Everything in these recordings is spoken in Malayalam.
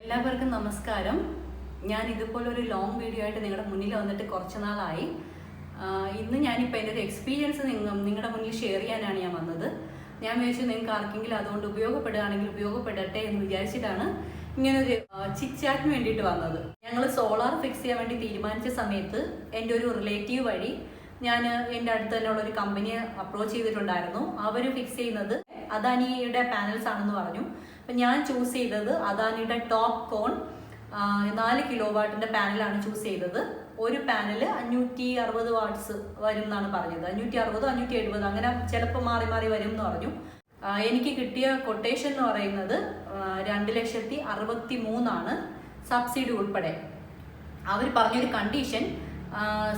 എല്ലാവർക്കും നമസ്കാരം. ഞാൻ ഇതുപോലൊരു ലോങ് വീഡിയോ ആയിട്ട് നിങ്ങളുടെ മുന്നിൽ വന്നിട്ട് കുറച്ച് നാളായി. ഇന്ന് ഞാനിപ്പോൾ എൻ്റെ ഒരു എക്സ്പീരിയൻസ് നിങ്ങളുടെ മുന്നിൽ ഷെയർ ചെയ്യാനാണ് ഞാൻ വന്നത്. ഞാൻ വിചാരിച്ചു നിങ്ങൾക്ക് ആർക്കെങ്കിലും അതുകൊണ്ട് ഉപയോഗപ്പെടുകയാണെങ്കിൽ ഉപയോഗപ്പെടട്ടെ എന്ന് വിചാരിച്ചിട്ടാണ് ഇങ്ങനൊരു ചിറ്റാറ്റിന് വേണ്ടിയിട്ട് വന്നത്. ഞങ്ങൾ സോളാർ ഫിക്സ് ചെയ്യാൻ വേണ്ടി തീരുമാനിച്ച സമയത്ത് എൻ്റെ ഒരു റിലേറ്റീവ് വഴി ഞാൻ എൻ്റെ അടുത്ത് തന്നെയുള്ള ഒരു കമ്പനിയെ അപ്രോച്ച് ചെയ്തിട്ടുണ്ടായിരുന്നു. അവർ ഫിക്സ് ചെയ്യുന്നത് അദാനിയുടെ പാനൽസ് ആണെന്ന് പറഞ്ഞു. അപ്പം ഞാൻ ചൂസ് ചെയ്തത് അദാനിയുടെ ടോപ്പ് കോൺ 4 കിലോ വാട്ടിൻ്റെ പാനലാണ് ചൂസ് ചെയ്തത്. ഒരു പാനൽ 560 വാട്ട്സ് വരും എന്നാണ് പറഞ്ഞത്. 560 570 അങ്ങനെ ചിലപ്പോൾ മാറി മാറി വരും എന്ന് പറഞ്ഞു. എനിക്ക് കിട്ടിയ കൊട്ടേഷൻ എന്ന് പറയുന്നത് 2,63,000 സബ്സിഡി ഉൾപ്പെടെ. അവർ പറഞ്ഞൊരു കണ്ടീഷൻ,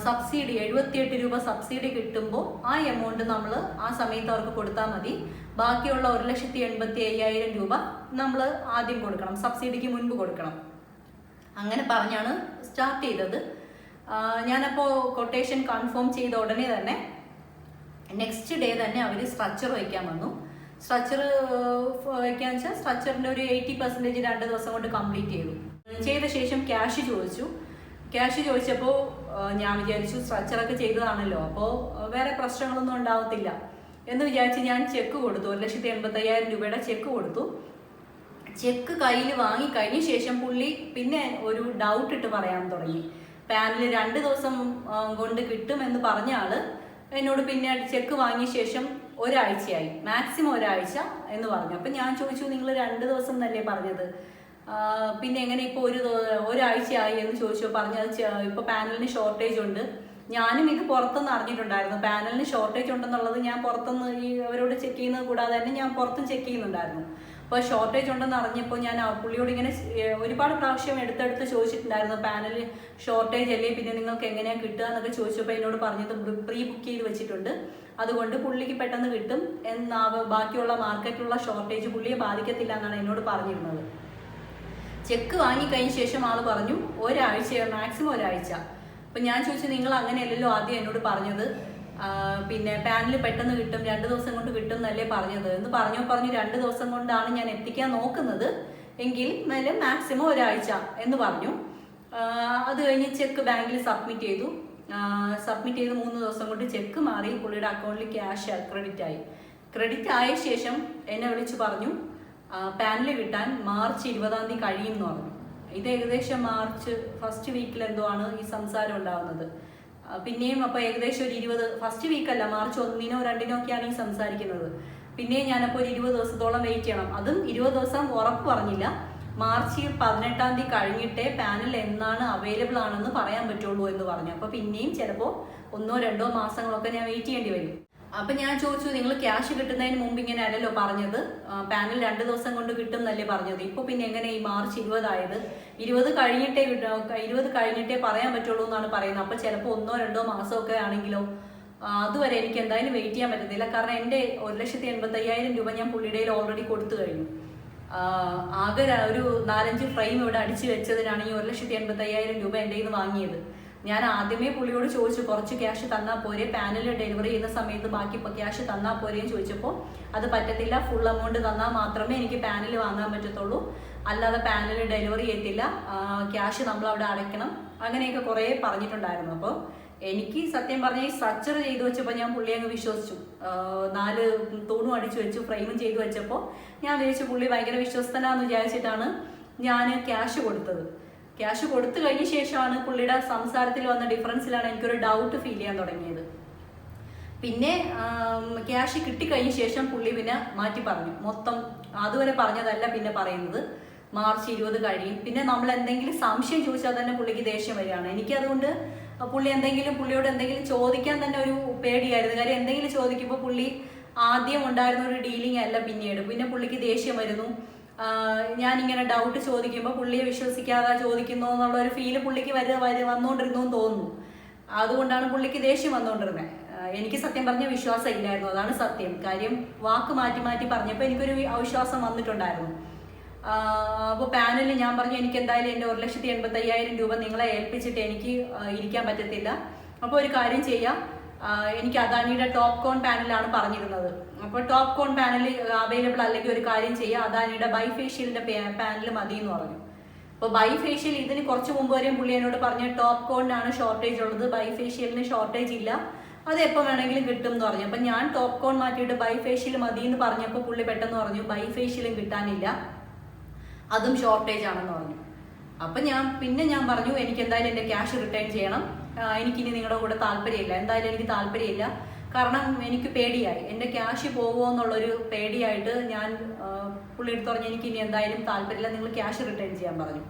സബ്സിഡി 78 രൂപ സബ്സിഡി കിട്ടുമ്പോൾ ആ എമൗണ്ട് നമ്മൾ ആ സമയത്ത് അവർക്ക് കൊടുത്താൽ മതി. ബാക്കിയുള്ള 1,85,000 രൂപ നമ്മൾ ആദ്യം കൊടുക്കണം, സബ്സിഡിക്ക് മുൻപ് കൊടുക്കണം. അങ്ങനെ പറഞ്ഞാണ് സ്റ്റാർട്ട് ചെയ്തത്. ഞാനപ്പോൾ കൊട്ടേഷൻ കൺഫേം ചെയ്ത ഉടനെ തന്നെ നെക്സ്റ്റ് ഡേ തന്നെ അവർ സ്ട്രക്ചർ വയ്ക്കാൻ വന്നു. സ്ട്രക്ചർ വയ്ക്കാന്ന് വെച്ചാൽ സ്ട്രക്ചറിൻ്റെ ഒരു 80% 2 ദിവസം കൊണ്ട് കംപ്ലീറ്റ് ചെയ്ത ശേഷം ക്യാഷ് ചോദിച്ചപ്പോൾ ഞാൻ വിചാരിച്ചു സ്ട്രക്ചറൊക്കെ ചെയ്തതാണല്ലോ, അപ്പോൾ വേറെ പ്രശ്നങ്ങളൊന്നും ഉണ്ടാവത്തില്ല എന്ന് വിചാരിച്ച് ഞാൻ ചെക്ക് കൊടുത്തു. 1,85,000 രൂപയുടെ ചെക്ക് കൊടുത്തു. ചെക്ക് കയ്യിൽ വാങ്ങിക്കഴിഞ്ഞ ശേഷം പുള്ളി പിന്നെ ഒരു ഡൗട്ട് ഇട്ട് പറയാൻ തുടങ്ങി. പാനൽ 2 ദിവസം കൊണ്ട് കിട്ടുമെന്ന് പറഞ്ഞ ആള് എന്നോട് പിന്നെ ചെക്ക് വാങ്ങിയ ശേഷം ഒരാഴ്ചയായി, മാക്സിമം ഒരാഴ്ച എന്ന് പറഞ്ഞു. അപ്പം ഞാൻ ചോദിച്ചു, നിങ്ങൾ 2 ദിവസം എന്നല്ലേ പറഞ്ഞത്, പിന്നെ എങ്ങനെ ഇപ്പോൾ ഒരാഴ്ചയായി എന്ന് ചോദിച്ചു. പറഞ്ഞത് ഇപ്പോൾ പാനലിന് ഷോർട്ടേജ് ഉണ്ട്. ഞാനും ഇത് പുറത്തുനിന്ന് അറിഞ്ഞിട്ടുണ്ടായിരുന്നു, പാനലിന് ഷോർട്ടേജ് ഉണ്ടെന്നുള്ളത്. ഞാൻ പുറത്തുനിന്ന് അവരോട് ചെക്ക് ചെയ്യുന്നത് കൂടാതെ തന്നെ ഞാൻ പുറത്തും ചെക്ക് ചെയ്യുന്നുണ്ടായിരുന്നു. അപ്പോൾ ഷോർട്ടേജ് ഉണ്ടെന്ന് അറിഞ്ഞപ്പോൾ ഞാൻ പുള്ളിയോട് ഇങ്ങനെ ഒരുപാട് പ്രാവശ്യം എടുത്തെടുത്ത് ചോദിച്ചിട്ടുണ്ടായിരുന്നു, പാനൽ ഷോർട്ടേജ് അല്ലേ, പിന്നെ നിങ്ങൾക്ക് എങ്ങനെയാണ് കിട്ടുക എന്നൊക്കെ ചോദിച്ചപ്പോൾ എന്നോട് പറഞ്ഞത് പ്രീ ബുക്ക് ചെയ്ത് വെച്ചിട്ടുണ്ട്, അതുകൊണ്ട് പുള്ളിക്ക് പെട്ടെന്ന് കിട്ടും എന്നാ, ബാക്കിയുള്ള മാർക്കറ്റിലുള്ള ഷോർട്ടേജ് പുള്ളിയെ ബാധിക്കത്തില്ല എന്നാണ് എന്നോട് പറഞ്ഞിരുന്നത്. ചെക്ക് വാങ്ങിക്കഴിഞ്ഞ ശേഷം ആൾ പറഞ്ഞു ഒരാഴ്ച, മാക്സിമം ഒരാഴ്ച. അപ്പം ഞാൻ ചോദിച്ചു, നിങ്ങൾ അങ്ങനെയല്ലല്ലോ ആദ്യം എന്നോട് പറഞ്ഞത്, പിന്നെ പാനൽ പെട്ടെന്ന് കിട്ടും, 2 ദിവസം കൊണ്ട് കിട്ടും എന്നല്ലേ പറഞ്ഞത് എന്ന് പറഞ്ഞു. 2 ദിവസം കൊണ്ടാണ് ഞാൻ എത്തിക്കാൻ നോക്കുന്നത്, എങ്കിൽ മാക്സിമം ഒരാഴ്ച എന്ന് പറഞ്ഞു. അത് കഴിഞ്ഞ് ചെക്ക് ബാങ്കിൽ സബ്മിറ്റ് ചെയ്തു. 3 ദിവസം കൊണ്ട് ചെക്ക് മാറി, പുള്ളിയുടെ അക്കൗണ്ടിൽ ക്യാഷ് ക്രെഡിറ്റ് ആയ ശേഷം എന്നെ വിളിച്ച് പറഞ്ഞു പാനൽ കിട്ടാൻ മാർച്ച് 20-ാം തീയതി കഴിയും എന്ന് പറഞ്ഞു. ഇത് ഏകദേശം മാർച്ച് ഫസ്റ്റ് വീക്കിൽ എന്തോ ആണ് ഈ സംസാരം ഉണ്ടാകുന്നത്. പിന്നെയും അപ്പോൾ ഏകദേശം ഒരു 20, ഫസ്റ്റ് വീക്കല്ല, മാർച്ച് 1-നോ 2-നോ ഒക്കെയാണ് ഈ സംസാരിക്കുന്നത്. പിന്നെയും ഞാനപ്പോൾ ഒരു 20 ദിവസത്തോളം വെയിറ്റ് ചെയ്യണം. അതും 20 ദിവസം ഉറപ്പ് പറഞ്ഞില്ല, മാർച്ച് 18-ാം തീയതി കഴിഞ്ഞിട്ടേ പാനൽ എന്നാണ് അവൈലബിൾ ആണെന്ന് പറയാൻ പറ്റുള്ളൂ എന്ന് പറഞ്ഞു. അപ്പോൾ പിന്നെയും ചിലപ്പോൾ 1-2 മാസങ്ങളൊക്കെ ഞാൻ വെയിറ്റ് ചെയ്യേണ്ടി വരും. അപ്പം ഞാൻ ചോദിച്ചു, നിങ്ങൾ ക്യാഷ് കിട്ടുന്നതിന് മുമ്പ് ഇങ്ങനെ അല്ലല്ലോ പറഞ്ഞത്, പാനൽ 2 ദിവസം കൊണ്ട് കിട്ടും എന്നല്ലേ പറഞ്ഞത്, ഇപ്പോൾ പിന്നെ എങ്ങനെ ഈ മാർച്ച് 20 ആയത്? 20 കഴിഞ്ഞിട്ടേ പറയാൻ പറ്റുള്ളൂ എന്നാണ് പറയുന്നത്. അപ്പോൾ ചിലപ്പോൾ 1-2 മാസമൊക്കെ ആണെങ്കിലോ, അതുവരെ എനിക്ക് എന്തായാലും വെയിറ്റ് ചെയ്യാൻ പറ്റത്തില്ല. കാരണം എൻ്റെ 1,85,000 രൂപ ഞാൻ പുള്ളിയുടെ ഓൾറെഡി കൊടുത്തു കഴിഞ്ഞു. ആകെ ഒരു 4-5 ഫ്രെയിം ഇവിടെ അടിച്ചു വെച്ചതിനാണ് ഈ 1,85,000 രൂപ എൻ്റെ കയ്യിൽ നിന്ന് വാങ്ങിയത്. ഞാൻ ആദ്യമേ പുള്ളിയോട് ചോദിച്ചു, കുറച്ച് ക്യാഷ് തന്നാൽ പോരെ, പാനൽ ഡെലിവറി ചെയ്യുന്ന സമയത്ത് ബാക്കി ക്യാഷ് തന്നാൽ പോരെയെന്ന് ചോദിച്ചപ്പോൾ അത് പറ്റത്തില്ല, ഫുൾ എമൗണ്ട് തന്നാൽ മാത്രമേ എനിക്ക് പാനൽ വാങ്ങാൻ പറ്റത്തുള്ളൂ, അല്ലാതെ പാനൽ ഡെലിവറി ചെയ്യത്തില്ല, ക്യാഷ് നമ്മൾ അവിടെ അടയ്ക്കണം, അങ്ങനെയൊക്കെ കുറേ പറഞ്ഞിട്ടുണ്ടായിരുന്നു. അപ്പോൾ എനിക്ക് സത്യം പറഞ്ഞാൽ ഈ സ്ട്രക്ചർ ചെയ്തു വെച്ചപ്പോൾ ഞാൻ പുള്ളിയെ അങ്ങ് വിശ്വസിച്ചു. 4 തൂണും അടിച്ചു വെച്ചു, ഫ്രെയിമും ചെയ്തു വെച്ചപ്പോൾ ഞാൻ വിചാരിച്ചു പുള്ളി ഭയങ്കര വിശ്വസ്തനാന്ന് വിചാരിച്ചിട്ടാണ് ഞാൻ ക്യാഷ് കൊടുത്തത്. ക്യാഷ് കൊടുത്തു കഴിഞ്ഞ ശേഷമാണ് പുള്ളിയുടെ സംസാരത്തിൽ വന്ന ഡിഫറൻസിലാണ് എനിക്കൊരു ഡൗട്ട് ഫീൽ ചെയ്യാൻ തുടങ്ങിയത്. പിന്നെ ക്യാഷ് കിട്ടിക്കഴിഞ്ഞ ശേഷം പുള്ളി പിന്നെ മാറ്റി പറഞ്ഞു, മൊത്തം അതുവരെ പറഞ്ഞതല്ല പിന്നെ പറയുന്നത്, മാർച്ച് 20 കഴിയും. പിന്നെ നമ്മൾ എന്തെങ്കിലും സംശയം ചോദിച്ചാൽ തന്നെ പുള്ളിക്ക് ദേഷ്യം വരികയാണ്. എനിക്കതുകൊണ്ട് പുള്ളിയോട് എന്തെങ്കിലും ചോദിക്കാൻ തന്നെ ഒരു പേടിയായിരുന്നു. കാര്യം എന്തെങ്കിലും ചോദിക്കുമ്പോൾ പുള്ളി ആദ്യം ഉണ്ടായിരുന്ന ഒരു ഡീലിംഗ് അല്ല പിന്നെ പുള്ളിക്ക് ദേഷ്യം വരുന്നു. ഞാനിങ്ങനെ ഡൗട്ട് ചോദിക്കുമ്പോൾ പുള്ളിയെ വിശ്വസിക്കാതെ ചോദിക്കുന്നു എന്നുള്ള ഒരു ഫീല് പുള്ളിക്ക് വന്നുകൊണ്ടിരുന്നു എന്ന് തോന്നുന്നു. അതുകൊണ്ടാണ് പുള്ളിക്ക് ദേഷ്യം വന്നുകൊണ്ടിരുന്നത്. എനിക്ക് സത്യം പറഞ്ഞ വിശ്വാസം ഇല്ലായിരുന്നു, അതാണ് സത്യം. കാര്യം വാക്ക് മാറ്റി പറഞ്ഞപ്പോൾ എനിക്കൊരു അവിശ്വാസം വന്നിട്ടുണ്ടായിരുന്നു. അപ്പോൾ പാനലിൽ ഞാൻ പറഞ്ഞു, എനിക്ക് എന്തായാലും എൻ്റെ 1,85,000 രൂപ നിങ്ങളെ ഏൽപ്പിച്ചിട്ട് എനിക്ക് ഇരിക്കാൻ പറ്റത്തില്ല. അപ്പോൾ ഒരു കാര്യം ചെയ്യാം, എനിക്ക് അദാനിയുടെ ടോപ്പ് കോൺ പാനലാണ് പറഞ്ഞിരുന്നത്. അപ്പോൾ ടോപ്പ് കോൺ പാനൽ അവൈലബിൾ അല്ലെങ്കിൽ ഒരു കാര്യം ചെയ്യുക, അദാനിയുടെ ബൈഫേഷ്യലിൻ്റെ പാനൽ മതി എന്ന് പറഞ്ഞു. അപ്പോൾ ബൈഫേഷ്യൽ ഇതിന് കുറച്ച് മുമ്പ് വരെയും പുള്ളി എന്നോട് പറഞ്ഞ ടോപ്പ് കോണിനാണ് ഷോർട്ടേജ് ഉള്ളത്, ബൈഫേഷ്യലിന് ഷോർട്ടേജ് ഇല്ല, അത് എപ്പോൾ വേണമെങ്കിലും കിട്ടും എന്ന് പറഞ്ഞു. അപ്പം ഞാൻ ടോപ്പ് കോൺ മാറ്റിയിട്ട് ബൈഫേഷ്യൽ മതി എന്ന് പറഞ്ഞപ്പോൾ പുള്ളി പെട്ടെന്ന് പറഞ്ഞു ബൈഫേഷ്യലും കിട്ടാനില്ല, അതും ഷോർട്ടേജ് ആണെന്ന് പറഞ്ഞു. അപ്പം ഞാൻ പറഞ്ഞു എനിക്ക് എന്തായാലും എൻ്റെ ക്യാഷ് റിട്ടേൺ ചെയ്യണം, എനിക്കിനി നിങ്ങളുടെ കൂടെ താല്പര്യമില്ല, എന്തായാലും എനിക്ക് താല്പര്യമില്ല. കാരണം എനിക്ക് പേടിയായി, എൻ്റെ ക്യാഷ് പോകുമോ എന്നുള്ളൊരു പേടിയായിട്ട് ഞാൻ പുള്ളി എടുത്ത് പറഞ്ഞു എനിക്കിനി എന്തായാലും താല്പര്യമില്ല, നിങ്ങൾ ക്യാഷ് റിട്ടേൺ ചെയ്യാൻ പറഞ്ഞു.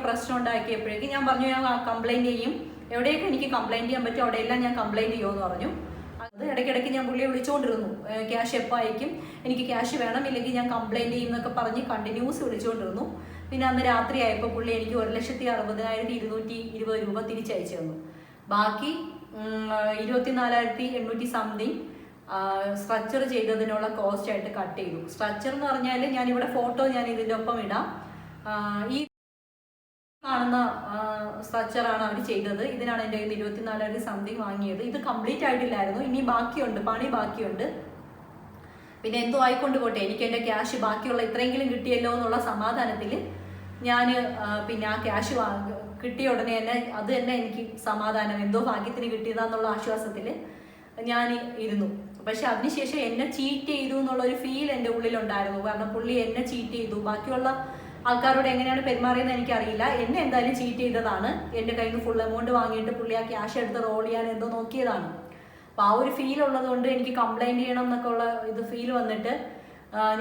പ്രശ്നം ഉണ്ടാക്കിയപ്പോഴേക്കും ഞാൻ പറഞ്ഞു ഞാൻ കംപ്ലൈൻറ്റ് ചെയ്യും, എവിടെയൊക്കെ എനിക്ക് കംപ്ലൈൻറ്റ് ചെയ്യാൻ പറ്റും അവിടെയെല്ലാം ഞാൻ കംപ്ലൈൻറ്റ് ചെയ്യുമെന്ന് പറഞ്ഞു. അത് ഇടയ്ക്കിടയ്ക്ക് ഞാൻ പുള്ളിയെ വിളിച്ചുകൊണ്ടിരുന്നു, ക്യാഷ് എപ്പോൾ അയക്കും, എനിക്ക് ക്യാഷ് വേണം, ഇല്ലെങ്കിൽ ഞാൻ കംപ്ലൈൻറ്റ് ചെയ്യും എന്നൊക്കെ പറഞ്ഞ് കണ്ടിന്യൂസ് വിളിച്ചുകൊണ്ടിരുന്നു. പിന്നെ അന്ന് രാത്രി ആയപ്പോൾ പുള്ളി എനിക്ക് 1,60,220 രൂപ തിരിച്ചയച്ചു തന്നു. ബാക്കി 24,800 സംതിങ് സ്ട്രക്ചർ ചെയ്തതിനുള്ള കോസ്റ്റ് ആയിട്ട് കട്ട് ചെയ്തു. സ്ട്രക്ചർ എന്ന് പറഞ്ഞാൽ ഞാനിവിടെ ഫോട്ടോ ഞാൻ ഇതിൻ്റെ ഒപ്പം ഇടാം. ഈ കാണുന്ന സ്ട്രക്ചറാണ് അവർ ചെയ്തത്. ഇതിനാണ് എൻ്റെ 24,000 സംതിങ് വാങ്ങിയത്. ഇത് കംപ്ലീറ്റ് ആയിട്ടില്ലായിരുന്നു, ഇനി ബാക്കിയുണ്ട്, പണി ബാക്കിയുണ്ട്. പിന്നെ എന്തോ ആയിക്കൊണ്ട് പോട്ടെ, എനിക്ക് എൻ്റെ ക്യാഷ് ബാക്കിയുള്ള ഇത്രയെങ്കിലും കിട്ടിയല്ലോ എന്നുള്ള സമാധാനത്തിൽ ഞാൻ പിന്നെ ആ ക്യാഷ് കിട്ടിയ ഉടനെ തന്നെ അത് തന്നെ എനിക്ക് സമാധാനം, എന്തോ ഭാഗ്യത്തിന് കിട്ടിയതാന്നുള്ള ആശ്വാസത്തിൽ ഞാൻ ഇരുന്നു. പക്ഷെ അതിനുശേഷം എന്നെ ചീറ്റ് ചെയ്തു എന്നുള്ളൊരു ഫീൽ എൻ്റെ ഉള്ളിലുണ്ടായിരുന്നു. കാരണം പുള്ളി എന്നെ ചീറ്റ് ചെയ്തു, ബാക്കിയുള്ള ആൾക്കാരോട് എങ്ങനെയാണ് പെരുമാറിയെന്ന് എനിക്കറിയില്ല, എന്നെ എന്തായാലും ചീറ്റ് ചെയ്തതാണ്. എൻ്റെ കയ്യിൽ നിന്ന് ഫുൾ എമൗണ്ട് വാങ്ങിയിട്ട് പുള്ളി ആ ക്യാഷ് എടുത്ത് റോൾ ചെയ്യാൻ എന്തോ നോക്കിയതാണ്. അപ്പോൾ ആ ഒരു ഫീൽ ഉള്ളത് കൊണ്ട് എനിക്ക് കംപ്ലൈൻറ്റ് ചെയ്യണം എന്നൊക്കെ ഉള്ള ഇത് ഫീൽ വന്നിട്ട്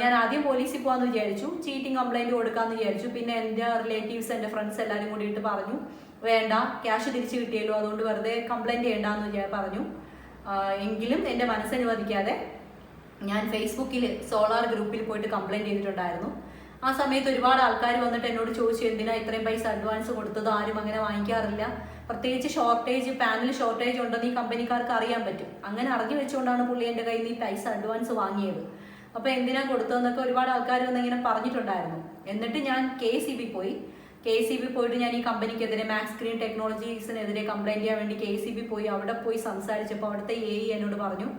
ഞാൻ ആദ്യം പോലീസിൽ പോകാമെന്ന് വിചാരിച്ചു, ചീറ്റിംഗ് കംപ്ലൈൻറ്റ് കൊടുക്കാമെന്ന് വിചാരിച്ചു. പിന്നെ എൻ്റെ റിലേറ്റീവ്സ്, എൻ്റെ ഫ്രണ്ട്സ് എല്ലാവരും കൂടിയിട്ട് പറഞ്ഞു വേണ്ട, ക്യാഷ് തിരിച്ച് കിട്ടിയല്ലോ, അതുകൊണ്ട് വെറുതെ കംപ്ലൈൻറ്റ് ചെയ്യണ്ടെന്ന് പറഞ്ഞു. എങ്കിലും എൻ്റെ മനസ്സനുവദിക്കാതെ ഞാൻ ഫേസ്ബുക്കിൽ സോളാർ ഗ്രൂപ്പിൽ പോയിട്ട് കംപ്ലൈൻറ്റ് ചെയ്തിട്ടുണ്ടായിരുന്നു. ആ സമയത്ത് ഒരുപാട് ആൾക്കാർ വന്നിട്ട് എന്നോട് ചോദിച്ചു എന്തിനാ ഇത്രയും പൈസ അഡ്വാൻസ് കൊടുത്തത്, ആരും അങ്ങനെ വാങ്ങിക്കാറില്ല, പ്രത്യേകിച്ച് പാനൽ ഷോർട്ടേജ് ഉണ്ടെന്ന് ഈ കമ്പനിക്കാർക്ക് അറിയാൻ പറ്റും. അങ്ങനെ അറിഞ്ഞു വെച്ചുകൊണ്ടാണ് പുള്ളി എൻ്റെ കയ്യിൽ നിന്ന് ഈ പൈസ അഡ്വാൻസ് വാങ്ങിയത്, അപ്പോൾ എന്തിനാ കൊടുത്തതെന്നൊക്കെ ഒരുപാട് ആൾക്കാർ വന്ന് ഇങ്ങനെ പറഞ്ഞിട്ടുണ്ടായിരുന്നു. എന്നിട്ട് ഞാൻ KCB പോയിട്ട് ഞാൻ ഈ കമ്പനിക്കെതിരെ മാക്സ് ഗ്രീൻ ടെക്നോളജീസിനെതിരെ കംപ്ലൈൻറ്റ് ചെയ്യാൻ വേണ്ടി KCB പോയി. അവിടെ പോയി സംസാരിച്ചപ്പോൾ അവിടുത്തെ AE എന്നോട് പറഞ്ഞു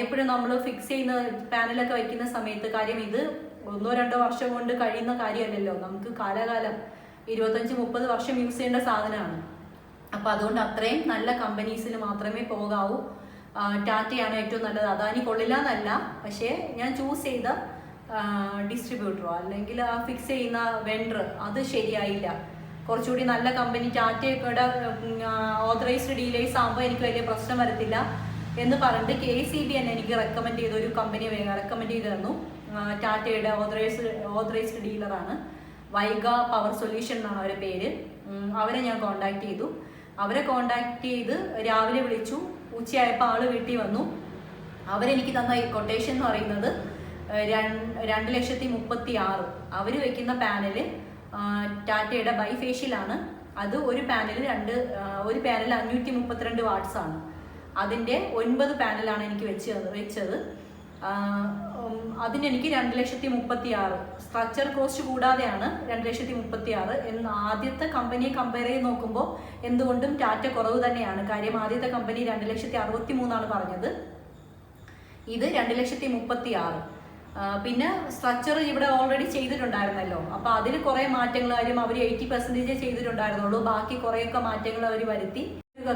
എപ്പോഴും നമ്മൾ ഫിക്സ് ചെയ്യുന്ന പാനലൊക്കെ വയ്ക്കുന്ന സമയത്ത്, കാര്യം ഇത് 1-2 വർഷം കൊണ്ട് കഴിയുന്ന കാര്യമല്ലല്ലോ, നമുക്ക് കാലാകാലം 25-30 വർഷം യൂസ് ചെയ്യേണ്ട സാധനമാണ്. അപ്പോൾ അതുകൊണ്ട് അത്രയും നല്ല കമ്പനീസിൽ മാത്രമേ പോകാവൂ. ടാറ്റയാണ് ഏറ്റവും നല്ലത്, അദാനി കൊള്ളില്ല എന്നല്ല, പക്ഷേ ഞാൻ ചൂസ് ചെയ്ത ഡിസ്ട്രിബ്യൂട്ടറോ അല്ലെങ്കിൽ ആ ഫിക്സ് ചെയ്യുന്ന വെണ്ടർ അത് ശരിയായില്ല. കുറച്ചുകൂടി നല്ല കമ്പനി ടാറ്റയുടെ ഓതറൈസ്ഡ് ഡീലേഴ്സ് ആകുമ്പോൾ എനിക്ക് വലിയ പ്രശ്നം വരത്തില്ല എന്ന് പറഞ്ഞിട്ട് KCB തന്നെ എനിക്ക് റെക്കമെൻഡ് ചെയ്ത ഒരു കമ്പനി റെക്കമെൻഡ് ചെയ്ത് തന്നു. ടാറ്റയുടെ ഓതറൈസ്ഡ് ഡീലറാണ്, വൈഗ പവർ സൊല്യൂഷൻ എന്നാണ് അവരുടെ പേര്. അവരെ ഞാൻ കോണ്ടാക്ട് ചെയ്തു. അവരെ കോണ്ടാക്ട് ചെയ്ത് രാവിലെ വിളിച്ചു, ഉച്ചയായപ്പോൾ ആള് വീട്ടിൽ വന്നു. അവരെനിക്ക് തന്ന കൊട്ടേഷൻ എന്ന് പറയുന്നത് 2,36,000. അവർ വെക്കുന്ന പാനല് ടാറ്റയുടെ ബൈഫേഷ്യലാണ്. അത് ഒരു പാനൽ 532 വാട്ട്സ് ആണ്. അതിൻ്റെ 9 പാനലാണ് എനിക്ക് വെച്ചത്. അതിനെനിക്ക് 2,36,000 സ്ട്രക്ചർ കോസ്റ്റ് കൂടാതെയാണ് 2,36,000 എന്ന്. ആദ്യത്തെ കമ്പനിയെ കമ്പയർ ചെയ്ത് നോക്കുമ്പോൾ എന്തുകൊണ്ടും ടാറ്റ കുറവ് തന്നെയാണ്. കാര്യം ആദ്യത്തെ കമ്പനി 2,63,000 പറഞ്ഞത്, ഇത് 2,36,000. പിന്നെ സ്ട്രക്ചർ ഇവിടെ ഓൾറെഡി ചെയ്തിട്ടുണ്ടായിരുന്നല്ലോ, അപ്പോൾ അതിൽ കുറേ മാറ്റങ്ങൾ, കാര്യം അവർ 80% ചെയ്തിട്ടുണ്ടായിരുന്നുള്ളൂ, ബാക്കി കുറേയൊക്കെ മാറ്റങ്ങൾ അവർ വരുത്തി.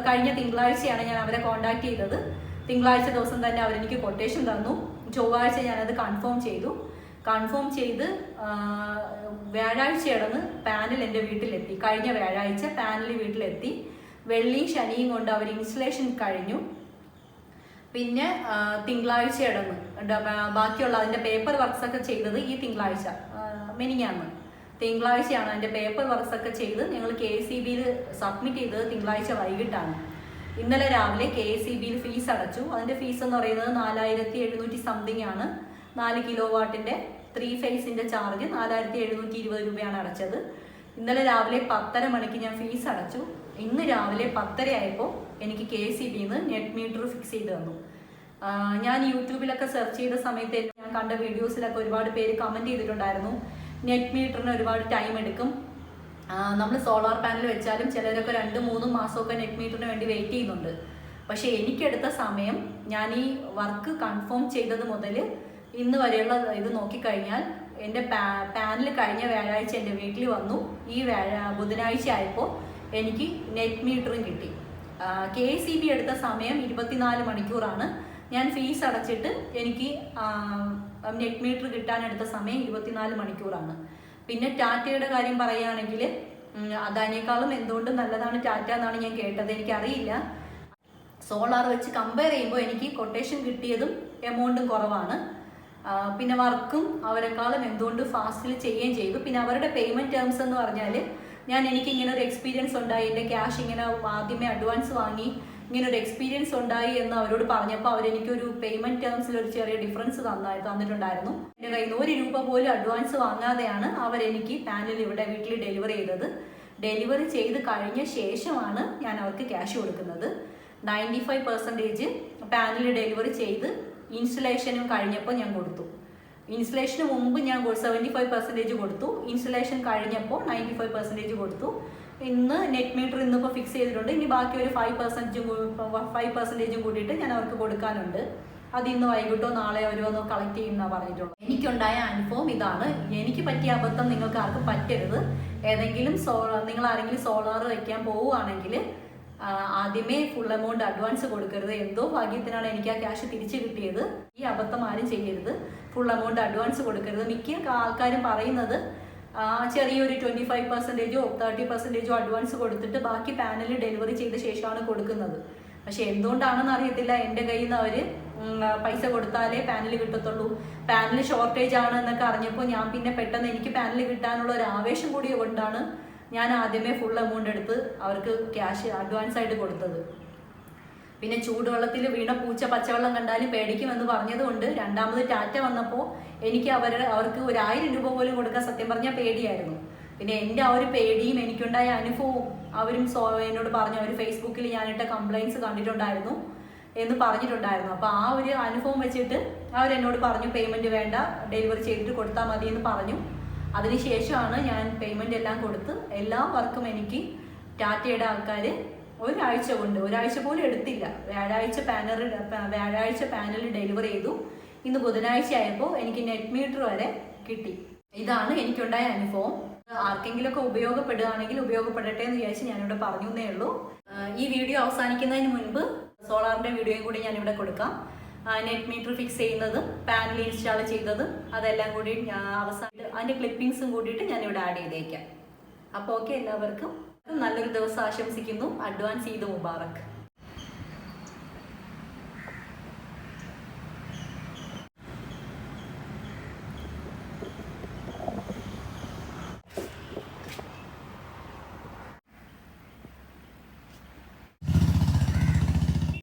കഴിഞ്ഞ തിങ്കളാഴ്ചയാണ് ഞാൻ അവരെ കോണ്ടാക്ട് ചെയ്തത്. തിങ്കളാഴ്ച ദിവസം തന്നെ അവരെനിക്ക് കൊട്ടേഷൻ തന്നു. ചൊവ്വാഴ്ച ഞാനത് കൺഫേം ചെയ്ത് വ്യാഴാഴ്ചയാണെന്ന് പാനൽ എൻ്റെ വീട്ടിലെത്തി. കഴിഞ്ഞ വ്യാഴാഴ്ച പാനൽ വീട്ടിലെത്തി. വെള്ളിയും ശനിയും കൊണ്ട് അവർ ഇൻസ്റ്റലേഷൻ കഴിഞ്ഞു. പിന്നെ തിങ്കളാഴ്ചയാണെന്ന് ബാക്കിയുള്ള അതിൻ്റെ പേപ്പർ വർക്ക്സ് ഒക്കെ ചെയ്തത് ഈ തിങ്കളാഴ്ച മെനിഞ്ഞാന്ന് തിങ്കളാഴ്ചയാണ് അതിൻ്റെ പേപ്പർ വർക്ക്സ് ഒക്കെ ചെയ്ത് ഞങ്ങൾ KCBയിൽ സബ്മിറ്റ് ചെയ്തത് തിങ്കളാഴ്ച വൈകിട്ടാണ്. ഇന്നലെ രാവിലെ KCBയിൽ ഫീസ് അടച്ചു. അതിൻ്റെ ഫീസ് എന്ന് പറയുന്നത് 4,700 സംതിങ് ആണ്. 4 കിലോവാട്ടിൻ്റെ 3 ഫേസിൻ്റെ ചാർജ് 4,720 രൂപയാണ് അടച്ചത്. ഇന്നലെ രാവിലെ 10:30 മണിക്ക് ഞാൻ ഫീസ് അടച്ചു. ഇന്ന് രാവിലെ 10:30 ആയപ്പോൾ എനിക്ക് KCBയിൽ നിന്ന് നെറ്റ് മീറ്റർ ഫിക്സ് ചെയ്ത് തന്നു. ഞാൻ യൂട്യൂബിലൊക്കെ സെർച്ച് ചെയ്ത സമയത്ത് ഞാൻ കണ്ട വീഡിയോസിലൊക്കെ ഒരുപാട് പേര് കമൻറ്റ് ചെയ്തിട്ടുണ്ടായിരുന്നു നെറ്റ് മീറ്ററിന് ഒരുപാട് ടൈം എടുക്കും, നമ്മൾ സോളാർ പാനൽ വെച്ചാലും ചിലരൊക്കെ 2-3 മാസമൊക്കെ നെറ്റ് മീറ്ററിന് വേണ്ടി വെയിറ്റ് ചെയ്യുന്നുണ്ട്. പക്ഷേ എനിക്കെടുത്ത സമയം, ഞാൻ ഈ വർക്ക് കൺഫേം ചെയ്തത് മുതൽ ഇന്ന് വരെയുള്ള ഇത് നോക്കിക്കഴിഞ്ഞാൽ എൻ്റെ പാനൽ കഴിഞ്ഞ വ്യാഴാഴ്ച എൻ്റെ വീട്ടിൽ വന്നു. ഈ ബുധനാഴ്ച ആയപ്പോൾ എനിക്ക് നെറ്റ് മീറ്ററും കിട്ടി. KECB എടുത്ത സമയം 24 മണിക്കൂറാണ്. ഞാൻ ഫീസ് അടച്ചിട്ട് എനിക്ക് നെറ്റ് മീറ്റർ കിട്ടാനെടുത്ത സമയം 24 മണിക്കൂറാണ്. പിന്നെ ടാറ്റയുടെ കാര്യം പറയുകയാണെങ്കിൽ അതിനേക്കാളും എന്തുകൊണ്ടും നല്ലതാണ് ടാറ്റ എന്നാണ് ഞാൻ കേട്ടത്. എനിക്കറിയില്ല. സോളാർ വെച്ച് കമ്പയർ ചെയ്യുമ്പോൾ എനിക്ക് കൊട്ടേഷൻ കിട്ടിയതും എമൗണ്ടും കുറവാണ്. പിന്നെ വർക്കും അവരെക്കാളും എന്തുകൊണ്ട് ഫാസ്റ്റിൽ ചെയ്യുകയും ചെയ്തു. പിന്നെ അവരുടെ പേയ്മെൻറ്റ് ടേംസ് എന്ന് പറഞ്ഞാൽ എനിക്ക് ഇങ്ങനെ ഒരു എക്സ്പീരിയൻസ് ഉണ്ടായി, എൻ്റെ ക്യാഷ് ഇങ്ങനെ ആദ്യമേ അഡ്വാൻസ് വാങ്ങി ഇങ്ങനെ ഒരു എക്സ്പീരിയൻസ് ഉണ്ടായി എന്ന് അവരോട് പറഞ്ഞപ്പോൾ അവരെനിക്കൊരു പേയ്മെൻറ്റ് ടേംസിൽ ഒരു ചെറിയ ഡിഫറൻസ് തന്നിട്ടുണ്ടായിരുന്നു. എൻ്റെ കയ്യിൽ നിന്ന് 1 രൂപ പോലും അഡ്വാൻസ് വാങ്ങാതെയാണ് അവരെനിക്ക് പാനൽ ഇവിടെ വീട്ടിൽ ഡെലിവറി ചെയ്തത്. ഡെലിവറി ചെയ്ത് കഴിഞ്ഞ ശേഷമാണ് ഞാൻ അവർക്ക് ക്യാഷ് കൊടുക്കുന്നത്. 95% പാനൽ ഡെലിവറി ചെയ്ത് ഇൻസ്റ്റലേഷനും കഴിഞ്ഞപ്പോൾ ഞാൻ കൊടുത്തു. ഇൻസ്റ്റലേഷന് മുമ്പ് ഞാൻ 75% കൊടുത്തു. ഇൻസ്റ്റലേഷൻ കഴിഞ്ഞപ്പോൾ 95% കൊടുത്തു. ഇന്ന് നെറ്റ് മീറ്റർ ഇന്നിപ്പോൾ ഫിക്സ് ചെയ്തിട്ടുണ്ട്. ഇനി ബാക്കി ഒരു 5% കൂടിയിട്ട് ഞാൻ അവർക്ക് കൊടുക്കാനുണ്ട്. അത് ഇന്ന് വൈകിട്ടോ നാളെ അവർ വന്ന് കളക്ട് ചെയ്യുമെന്നാണ് പറഞ്ഞിട്ടുള്ളത്. എനിക്കുണ്ടായ അനുഭവം ഇതാണ്. എനിക്ക് പറ്റിയ അബദ്ധം നിങ്ങൾക്ക് ആർക്കും പറ്റരുത്. ഏതെങ്കിലും നിങ്ങൾ ആരെങ്കിലും സോളാർ വയ്ക്കാൻ പോവുകയാണെങ്കിൽ ആദ്യമേ ഫുൾ എമൗണ്ട് അഡ്വാൻസ് കൊടുക്കരുത്. എന്തോ ഭാഗ്യത്തിനാണ് എനിക്ക് ആ ക്യാഷ് തിരിച്ചു കിട്ടിയത്. ഈ അബദ്ധം ആരും ചെയ്യരുത്. ഫുൾ എമൗണ്ട് അഡ്വാൻസ് കൊടുക്കരുത്. മിക്ക ആൾക്കാരും പറയുന്നത് ചെറിയൊരു 25%ഓ 30%ഓ അഡ്വാൻസ് കൊടുത്തിട്ട് ബാക്കി പാനൽ ഡെലിവറി ചെയ്ത ശേഷമാണ് കൊടുക്കുന്നത്. പക്ഷെ എന്തുകൊണ്ടാണെന്ന് അറിയത്തില്ല, എൻ്റെ കയ്യിൽ നിന്ന് അവർ പൈസ കൊടുത്താലേ പാനൽ കിട്ടത്തുള്ളൂ, പാനൽ ഷോർട്ടേജ് ആണ് എന്നൊക്കെ അറിഞ്ഞപ്പോൾ ഞാൻ പിന്നെ പെട്ടെന്ന് എനിക്ക് പാനൽ കിട്ടാനുള്ള ഒരു ആവേശം കൂടി കൊണ്ടാണ് ഞാൻ ആദ്യമേ ഫുൾ എമൗണ്ട് എടുത്ത് അവർക്ക് ക്യാഷ് അഡ്വാൻസ് ആയിട്ട് കൊടുത്തത്. പിന്നെ ചൂടുവെള്ളത്തിൽ വീണ പൂച്ച പച്ചവെള്ളം കണ്ടാലും പേടിക്കുമെന്ന് പറഞ്ഞതുകൊണ്ട് രണ്ടാമത് ടാറ്റ വന്നപ്പോൾ എനിക്ക് അവർക്ക് 1000 രൂപ പോലും കൊടുക്കാൻ സത്യം പറഞ്ഞാൽ പേടിയായിരുന്നു. പിന്നെ എൻ്റെ ആ ഒരു പേടിയും എനിക്കുണ്ടായ അനുഭവവും അവരും എന്നോട് പറഞ്ഞു. അവർ ഫേസ്ബുക്കിൽ ഞാനിട്ട കംപ്ലയിൻസ് കണ്ടിട്ടുണ്ടായിരുന്നു എന്ന് പറഞ്ഞിട്ടുണ്ടായിരുന്നു. അപ്പോൾ ആ ഒരു അനുഭവം വെച്ചിട്ട് അവരെന്നോട് പറഞ്ഞു പേയ്മെൻറ്റ് വേണ്ട, ഡെലിവറി ചെയ്തിട്ട് കൊടുത്താൽ മതി എന്ന് പറഞ്ഞു. അതിനുശേഷമാണ് ഞാൻ പേയ്മെൻ്റ് എല്ലാം കൊടുത്ത് എല്ലാ വർക്കും എനിക്ക് ടാറ്റയുടെ ആൾക്കാർ ഒരാഴ്ച പോലും എടുത്തില്ല. വ്യാഴാഴ്ച പാനൽ ഡെലിവറി ചെയ്തു. ഇന്ന് ബുധനാഴ്ച ആയപ്പോൾ എനിക്ക് നെറ്റ് മീറ്റർ വരെ കിട്ടി. ഇതാണ് എനിക്കുണ്ടായ അനുഭവം. ആർക്കെങ്കിലുമൊക്കെ ഉപയോഗപ്പെടുകയാണെങ്കിൽ ഉപയോഗപ്പെടട്ടെ എന്ന് വിചാരിച്ച് ഞാനിവിടെ പറഞ്ഞു എന്നേ ഉള്ളൂ. ഈ വീഡിയോ അവസാനിക്കുന്നതിന് മുൻപ് സോളാറിൻ്റെ വീഡിയോയും കൂടി ഞാനിവിടെ കൊടുക്കാം. നെറ്റ് മീറ്റർ ഫിക്സ് ചെയ്യുന്നതും പാനൽ ഇൻസ്റ്റാൾ ചെയ്തതും അതെല്ലാം കൂടി അവസാനം അതിൻ്റെ ക്ലിപ്പിങ്സും കൂടിയിട്ട് ഞാനിവിടെ ആഡ് ചെയ്തേക്കാം. അപ്പോൾ ഓക്കെ, എല്ലാവർക്കും നല്ലൊരു ദിവസം ആശംസിക്കുന്നു. അഡ്വാൻസ് ഈദ് മുബാറക്.